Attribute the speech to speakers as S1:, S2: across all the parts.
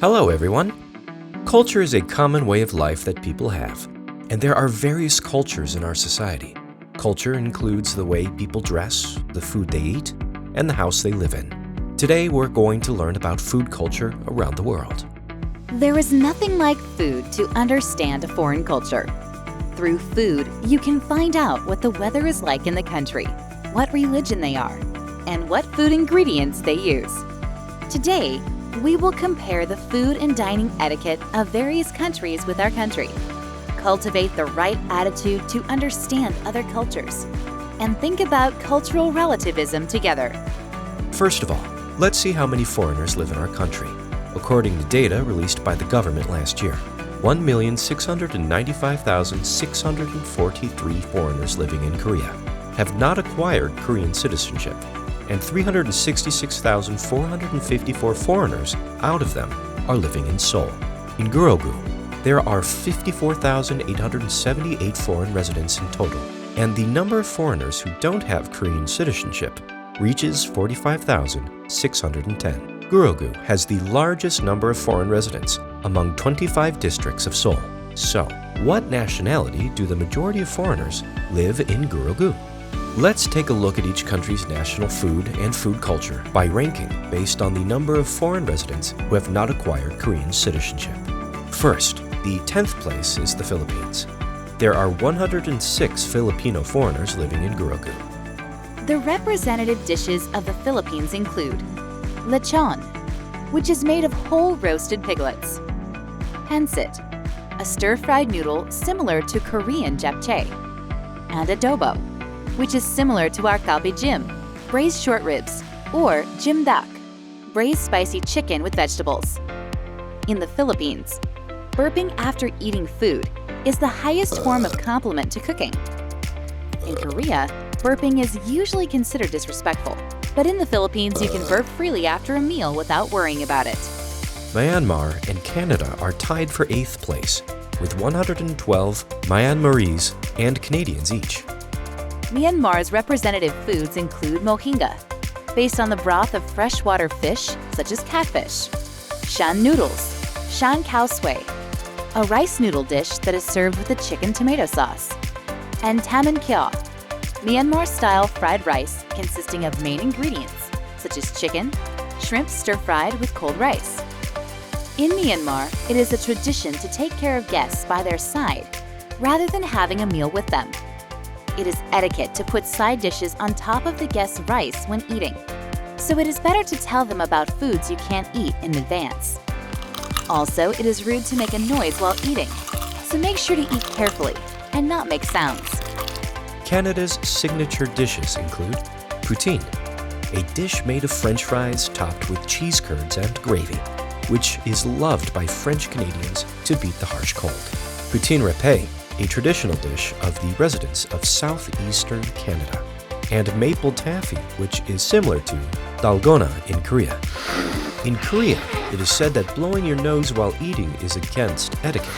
S1: Hello, everyone. Culture is a common way of life that people have, and there are various cultures in our society. Culture includes the way people dress, the food they eat, and the house they live in. Today, we're going to learn about food culture around the world.
S2: There is nothing like food to understand a foreign culture. Through food, you can find out what the weather is like in the country, what religion they are, and what food ingredients they use. Today, we will compare the food and dining etiquette of various countries with our country, cultivate the right attitude to understand other cultures, and think about cultural relativism together.
S1: First of all, let's see how many foreigners live in our country. According to data released by the government last year, 1,695,643 foreigners living in Korea have not acquired Korean citizenship, and 366,454 foreigners out of them are living in Seoul. In Gyeonggu, there are 54,878 foreign residents in total, and the number of foreigners who don't have Korean citizenship reaches 45,610. Gyeonggu has the largest number of foreign residents among 25 districts of Seoul. So, what nationality do the majority of foreigners live in Gyeonggu? Let's take a look at each country's national food and food culture by ranking based on the number of foreign residents who have not acquired Korean citizenship. First, the 10th place is the Philippines. There are 106 Filipino foreigners living in Gyeonggu.
S2: The representative dishes of the Philippines include lechon, which is made of whole roasted piglets, pancit, a stir-fried noodle similar to Korean japchae, and adobo, which is similar to our galbijim, braised short ribs, or jimdak, braised spicy chicken with vegetables. In the Philippines, burping after eating food is the highest form of compliment to cooking. In Korea, burping is usually considered disrespectful, but in the Philippines you can burp freely after a meal without worrying about it.
S1: Myanmar and Canada are tied for 8th place, with 112 Myanmarese and Canadians each.
S2: Myanmar's representative foods include mohinga, based on the broth of freshwater fish such as catfish, shan noodles, shan khao sui, a rice noodle dish that is served with a chicken tomato sauce, and taman kyo, Myanmar-style fried rice consisting of main ingredients such as chicken, shrimp stir-fried with cold rice. In Myanmar, it is a tradition to take care of guests by their side rather than having a meal with them. It is etiquette to put side dishes on top of the guest's rice when eating, so it is better to tell them about foods you can't eat in advance. Also, it is rude to make a noise while eating, so make sure to eat carefully and not make sounds.
S1: Canada's signature dishes include poutine, a dish made of French fries topped with cheese curds and gravy, which is loved by French Canadians to beat the harsh cold. Poutine râpé, a traditional dish of the residents of southeastern Canada, and maple taffy, which is similar to dalgona in Korea. In Korea, it is said that blowing your nose while eating is against etiquette.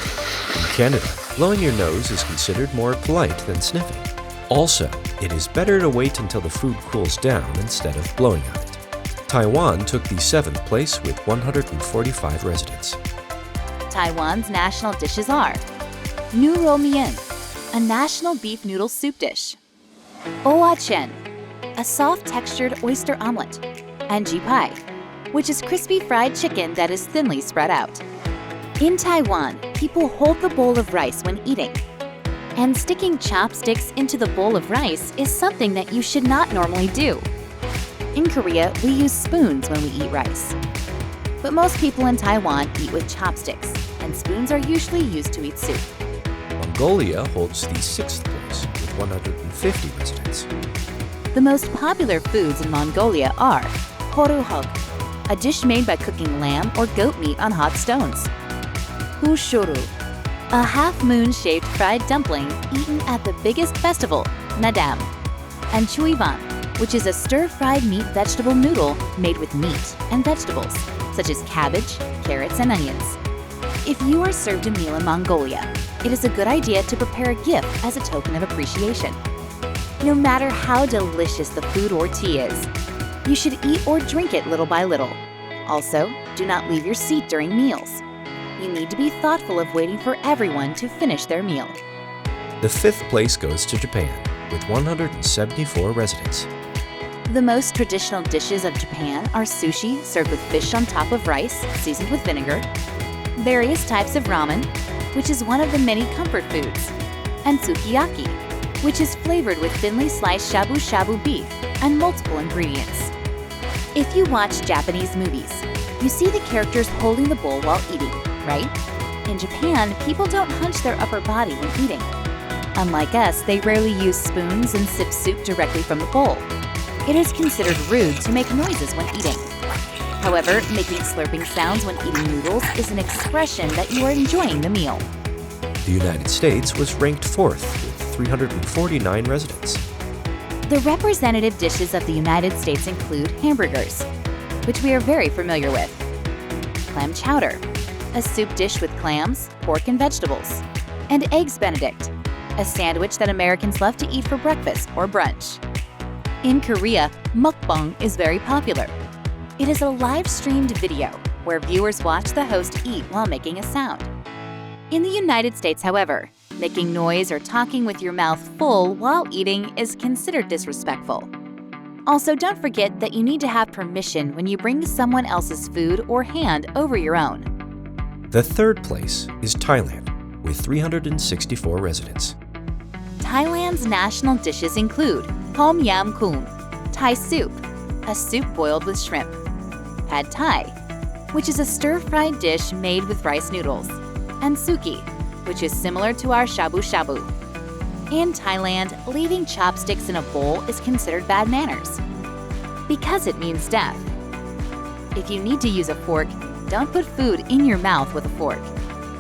S1: In Canada, blowing your nose is considered more polite than sniffing. Also, it is better to wait until the food cools down instead of blowing on it. Taiwan took the 7th place with 145 residents.
S2: Taiwan's national dishes are nu ro mien, a national beef noodle soup dish, oa chen, a soft-textured oyster omelet, and ji pai, which is crispy fried chicken that is thinly spread out. In Taiwan, people hold the bowl of rice when eating, and sticking chopsticks into the bowl of rice is something that you should not normally do. In Korea, we use spoons when we eat rice. But most people in Taiwan eat with chopsticks, and spoons are usually used to eat soup.
S1: Mongolia holds the 6th place with 150 residents.
S2: The most popular foods in Mongolia are horuhog, a dish made by cooking lamb or goat meat on hot stones, hushuru, a half-moon-shaped fried dumpling eaten at the biggest festival, Nadam, and chuivan, which is a stir-fried meat vegetable noodle made with meat and vegetables, such as cabbage, carrots, and onions. If you are served a meal in Mongolia, it is a good idea to prepare a gift as a token of appreciation. No matter how delicious the food or tea is, you should eat or drink it little by little. Also, do not leave your seat during meals. You need to be thoughtful of waiting for everyone to finish their meal.
S1: The fifth place goes to Japan, with 174 residents.
S2: The most traditional dishes of Japan are sushi served with fish on top of rice, seasoned with vinegar, various types of ramen, which is one of the many comfort foods, and sukiyaki, which is flavored with thinly sliced shabu-shabu beef and multiple ingredients. If you watch Japanese movies, you see the characters holding the bowl while eating, right? In Japan, people don't hunch their upper body when eating. Unlike us, they rarely use spoons and sip soup directly from the bowl. It is considered rude to make noises when eating. However, making slurping sounds when eating noodles is an expression that you are enjoying the meal.
S1: The United States was ranked 4th with 349 residents.
S2: The representative dishes of the United States include hamburgers, which we are very familiar with, clam chowder, a soup dish with clams, pork, and vegetables, and eggs Benedict, a sandwich that Americans love to eat for breakfast or brunch. In Korea, mukbang is very popular. It is a live-streamed video where viewers watch the host eat while making a sound. In the United States, however, making noise or talking with your mouth full while eating is considered disrespectful. Also, don't forget that you need to have permission when you bring someone else's food or hand over your own.
S1: The third place is Thailand, with 364 residents.
S2: Thailand's national dishes include Tom Yam Goong, Thai soup, a soup boiled with shrimp, Pad Thai, which is a stir-fried dish made with rice noodles, and suki, which is similar to our shabu-shabu. In Thailand, leaving chopsticks in a bowl is considered bad manners because it means death. If you need to use a fork, don't put food in your mouth with a fork.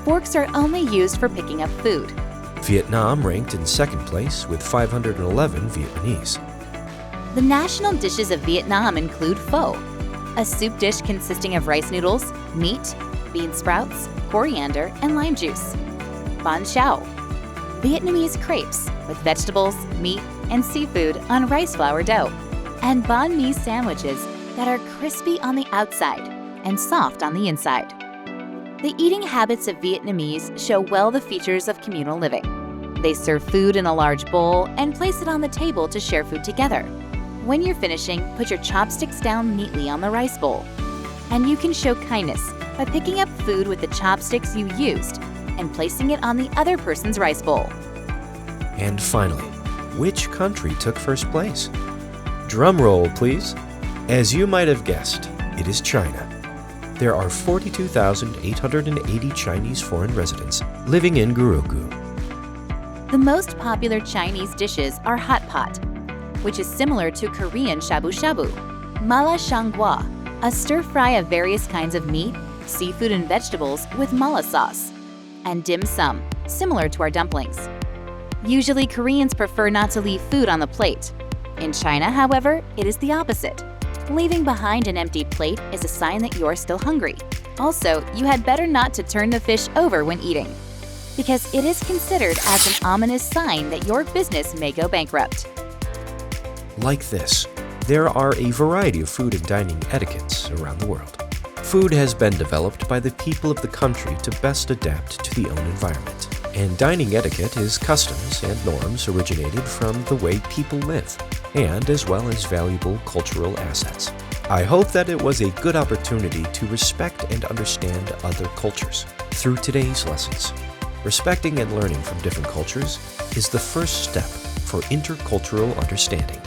S2: Forks are only used for picking up food.
S1: Vietnam ranked in second place with 511 Vietnamese.
S2: The national dishes of Vietnam include pho, a soup dish consisting of rice noodles, meat, bean sprouts, coriander, and lime juice. Bánh xào, Vietnamese crepes with vegetables, meat, and seafood on rice flour dough. And banh mi sandwiches that are crispy on the outside and soft on the inside. The eating habits of Vietnamese show well the features of communal living. They serve food in a large bowl and place it on the table to share food together. When you're finishing, put your chopsticks down neatly on the rice bowl. And you can show kindness by picking up food with the chopsticks you used and placing it on the other person's rice bowl.
S1: And finally, which country took first place? Drum roll, please. As you might have guessed, it is China. There are 42,880 Chinese foreign residents living in Gurugu.
S2: The most popular Chinese dishes are hot pot, which is similar to Korean shabu-shabu, mala shangwa, a stir-fry of various kinds of meat, seafood, and vegetables with mala sauce, and dim sum, similar to our dumplings. Usually, Koreans prefer not to leave food on the plate. In China, however, it is the opposite. Leaving behind an empty plate is a sign that you're still hungry. Also, you had better not to turn the fish over when eating, because it is considered as an ominous sign that your business may go bankrupt.
S1: Like this, there are a variety of food and dining etiquettes around the world. Food has been developed by the people of the country to best adapt to the own environment. And dining etiquette is customs and norms originated from the way people live, and as well as valuable cultural assets. I hope that it was a good opportunity to respect and understand other cultures through today's lessons. Respecting and learning from different cultures is the first step for intercultural understanding.